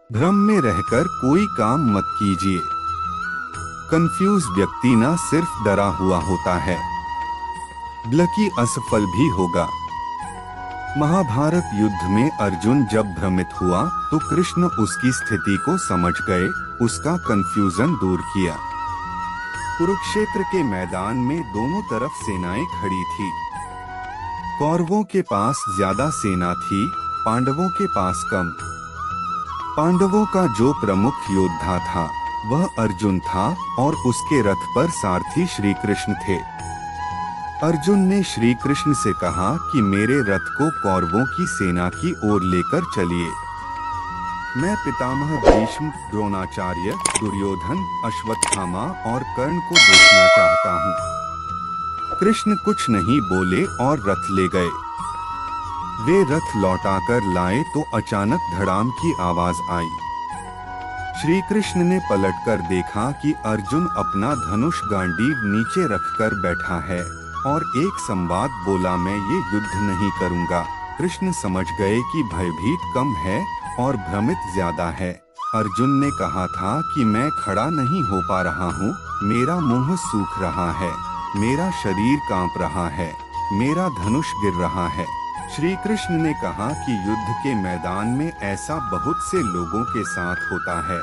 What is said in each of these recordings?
भ्रम में रहकर कोई काम मत कीजिए। कंफ्यूज व्यक्ति न सिर्फ डरा हुआ होता है बल्कि असफल भी होगा। महाभारत युद्ध में अर्जुन जब भ्रमित हुआ तो कृष्ण उसकी स्थिति को समझ गए, उसका कंफ्यूजन दूर किया। कुरुक्षेत्र के मैदान में दोनों तरफ सेनाएं खड़ी थी। कौरवों के पास ज्यादा सेना थी, पांडवों के पास कम। पांडवों का जो प्रमुख योद्धा था वह अर्जुन था और उसके रथ पर सारथी श्री कृष्ण थे। अर्जुन ने श्री कृष्ण से कहा कि मेरे रथ को कौरवों की सेना की ओर लेकर चलिए। मैं पितामह भीष्म, द्रोणाचार्य, दुर्योधन, अश्वत्थामा और कर्ण को देखना चाहता हूँ। कृष्ण कुछ नहीं बोले और रथ ले गए। वे रथ लौटाकर लाए तो अचानक धड़ाम की आवाज आई। श्री कृष्ण ने पलटकर देखा कि अर्जुन अपना धनुष गांडीव नीचे रखकर बैठा है और एक संवाद बोला, मैं ये युद्ध नहीं करूंगा। कृष्ण समझ गए कि भयभीत कम है और भ्रमित ज्यादा है। अर्जुन ने कहा था कि मैं खड़ा नहीं हो पा रहा हूँ, मेरा मुंह सूख रहा है, मेरा शरीर कांप रहा है, मेरा धनुष गिर रहा है। श्री कृष्ण ने कहा कि युद्ध के मैदान में ऐसा बहुत से लोगों के साथ होता है।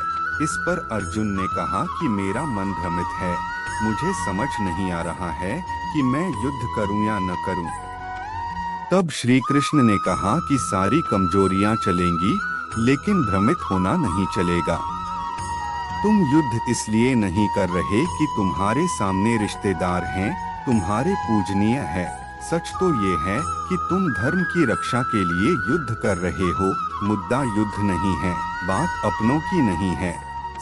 इस पर अर्जुन ने कहा कि मेरा मन भ्रमित है, मुझे समझ नहीं आ रहा है कि मैं युद्ध करूं या न करूं। तब श्री कृष्ण ने कहा कि सारी कमजोरियां चलेंगी लेकिन भ्रमित होना नहीं चलेगा। तुम युद्ध इसलिए नहीं कर रहे कि तुम्हारे सामने रिश्तेदार हैं, तुम्हारे पूजनीय है। सच तो ये है कि तुम धर्म की रक्षा के लिए युद्ध कर रहे हो। मुद्दा युद्ध नहीं है, बात अपनों की नहीं है।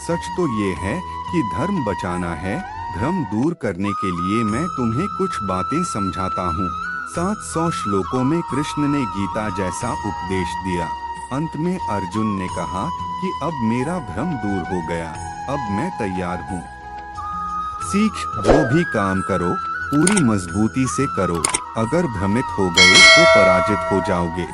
सच तो ये है कि धर्म बचाना है। भ्रम दूर करने के लिए मैं तुम्हें कुछ बातें समझाता हूँ। 700 श्लोकों में कृष्ण ने गीता जैसा उपदेश दिया। अंत में अर्जुन ने कहा कि अब मेरा भ्रम दूर हो गया, अब मैं तैयार हूँ। सीख, जो भी काम करो पूरी मजबूती से करो। अगर भ्रमित हो गए तो पराजित हो जाओगे।